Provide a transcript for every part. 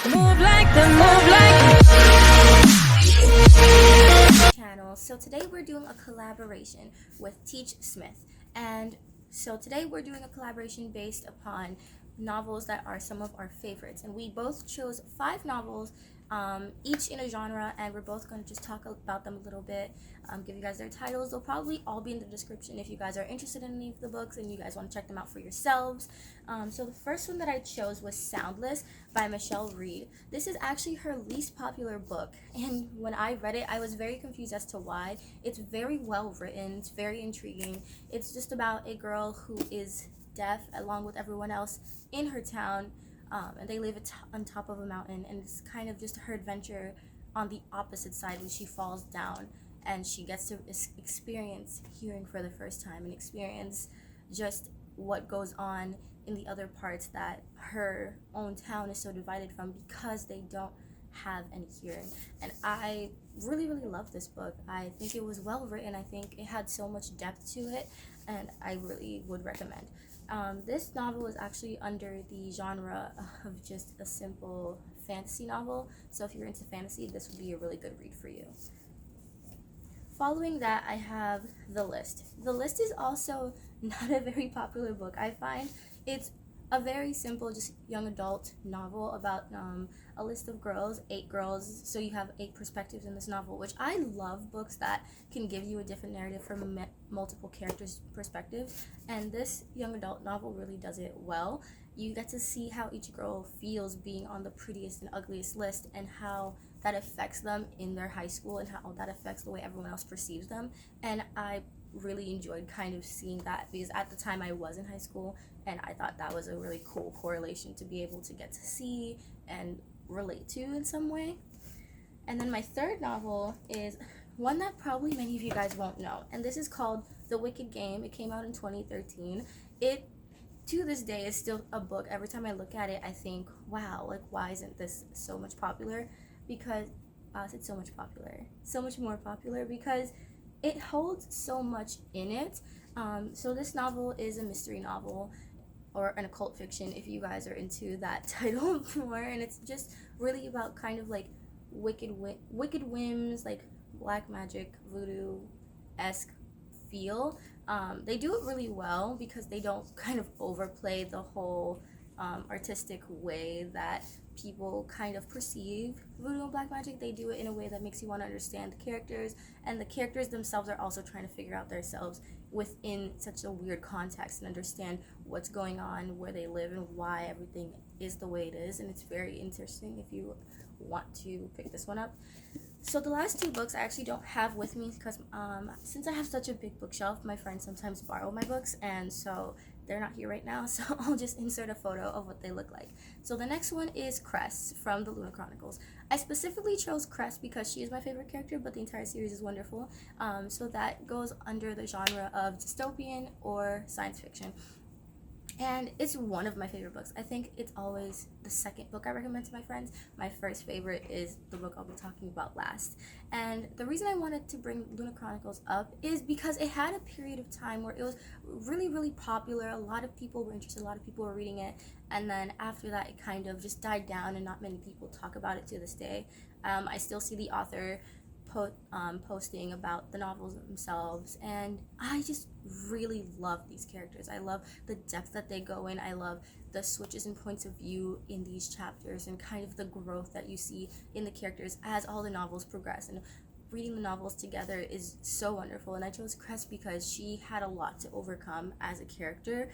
Move like the move like channel. So today we're doing a collaboration with TeachSmith, and so today we're doing a collaboration based upon novels that are some of our favorites, and we both chose 5 novels, each in a genre, and we're both going to just talk about them a little bit, give you guys their titles. They'll probably all be in the description if you guys are interested in any of the books and you guys want to check them out for yourselves. So the first one that I chose was Soundless by Michelle Reed. This is actually her least popular book, and when I read it I was very confused as to why. It's very well written, it's very intriguing. It's just about a girl who is deaf along with everyone else in her town, and they live on top of a mountain, and it's kind of just her adventure on the opposite side when she falls down and she gets to experience hearing for the first time and experience just what goes on in the other parts that her own town is so divided from because they don't have any hearing. And I really love this book. I think it was well written. I think it had so much depth to it, and I really would recommend. This novel is actually under the genre of just a simple fantasy novel, so if you're into fantasy, this would be a really good read for you. Following that, I have The List. The List is also not a very popular book. I find it's a very simple, just young adult novel about a list of girls, 8 girls, so you have 8 perspectives in this novel, which I love books that can give you a different narrative from multiple characters' perspective, and this young adult novel really does it well. You get to see how each girl feels being on the prettiest and ugliest list, and how that affects them in their high school, and how that affects the way everyone else perceives them. And I really enjoyed kind of seeing that, because at the time I was in high school, and I thought that was a really cool correlation to be able to get to see and relate to in some way. And then my third novel is one that probably many of you guys won't know, and this is called The Wicked Game. It came out in 2013. It, to this day, is still a book. Every time I look at it, I think, wow, like, why isn't this so much popular? Because it's so much popular, so much more popular, because it holds so much in it. So this novel is a mystery novel, or an occult fiction if you guys are into that title more, and it's just really about kind of like wicked whims, like black magic, voodoo-esque feel. They do it really well because they don't kind of overplay the whole artistic way that people kind of perceive voodoo and black magic. They do it in a way that makes you want to understand the characters, and the characters themselves are also trying to figure out themselves within such a weird context and understand what's going on, where they live, and why everything is the way it is. And it's very interesting if you want to pick this one up. So the last 2 books I actually don't have with me because since I have such a big bookshelf, my friends sometimes borrow my books, and so they're not here right now, so I'll just insert a photo of what they look like. So the next one is Cress from the Lunar Chronicles. I specifically chose Cress because she is my favorite character, but the entire series is wonderful. So that goes under the genre of dystopian or science fiction. And it's one of my favorite books. I think it's always the second book I recommend to my friends. My first favorite is the book I'll be talking about last. And the reason I wanted to bring Lunar Chronicles up is because it had a period of time where it was really popular. A lot of people were interested, a lot of people were reading it. And then after that, it kind of just died down, and not many people talk about it to this day. I still see the author posting about the novels themselves, and I just really love these characters. I love the depth that they go in. I love the switches and points of view in these chapters, and kind of the growth that you see in the characters as all the novels progress. And reading the novels together is so wonderful. And I chose Cress because she had a lot to overcome as a character.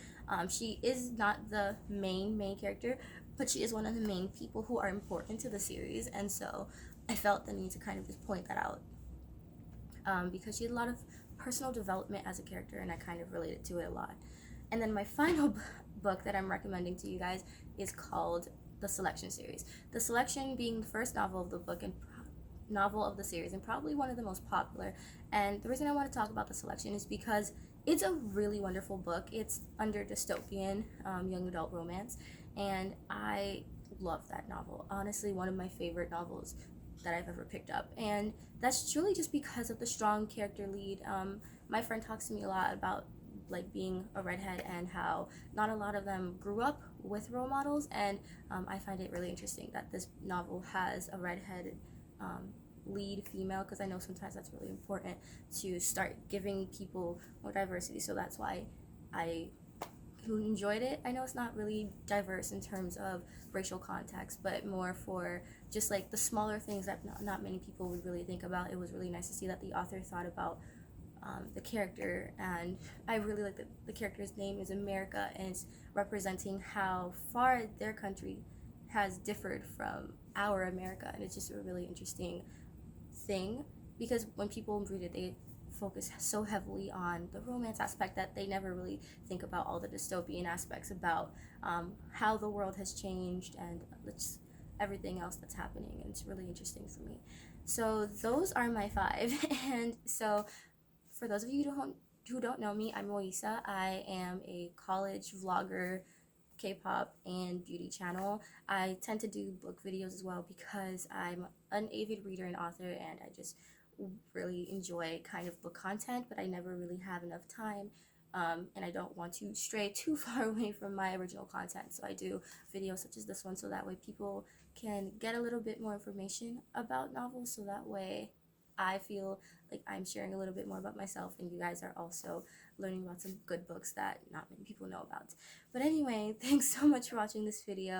She is not the main character, but she is one of the main people who are important to the series, and so I felt the need to kind of just point that out, because she had a lot of personal development as a character, and I kind of related to it a lot. And then my final book that I'm recommending to you guys is called The Selection series. The Selection being the first novel of the book and novel of the series, and probably one of the most popular. And the reason I want to talk about The Selection is because it's a really wonderful book. It's under dystopian young adult romance, and I love that novel. Honestly, one of my favorite novels that I've ever picked up, and that's truly just because of the strong character lead. My friend talks to me a lot about like being a redhead and how not a lot of them grew up with role models, and I find it really interesting that this novel has a redheaded lead female, because I know sometimes that's really important to start giving people more diversity. So that's why I who enjoyed it. I know it's not really diverse in terms of racial context, but more for just like the smaller things that not many people would really think about. It was really nice to see that the author thought about the character, and I really like that the character's name is America, and it's representing how far their country has differed from our America, and it's just a really interesting thing, because when people read it, they focus so heavily on the romance aspect that they never really think about all the dystopian aspects about how the world has changed and just everything else that's happening, and it's really interesting for me. So those are my 5. And so for those of you who don't know me, I'm Moisa. I am a college vlogger, K-pop, and beauty channel. I tend to do book videos as well because I'm an avid reader and author, and I just really enjoy kind of book content, but I never really have enough time. And I don't want to stray too far away from my original content, so I do videos such as this one, so that way people can get a little bit more information about novels, so that way I feel like I'm sharing a little bit more about myself, and you guys are also learning about some good books that not many people know about. But anyway, thanks so much for watching this video.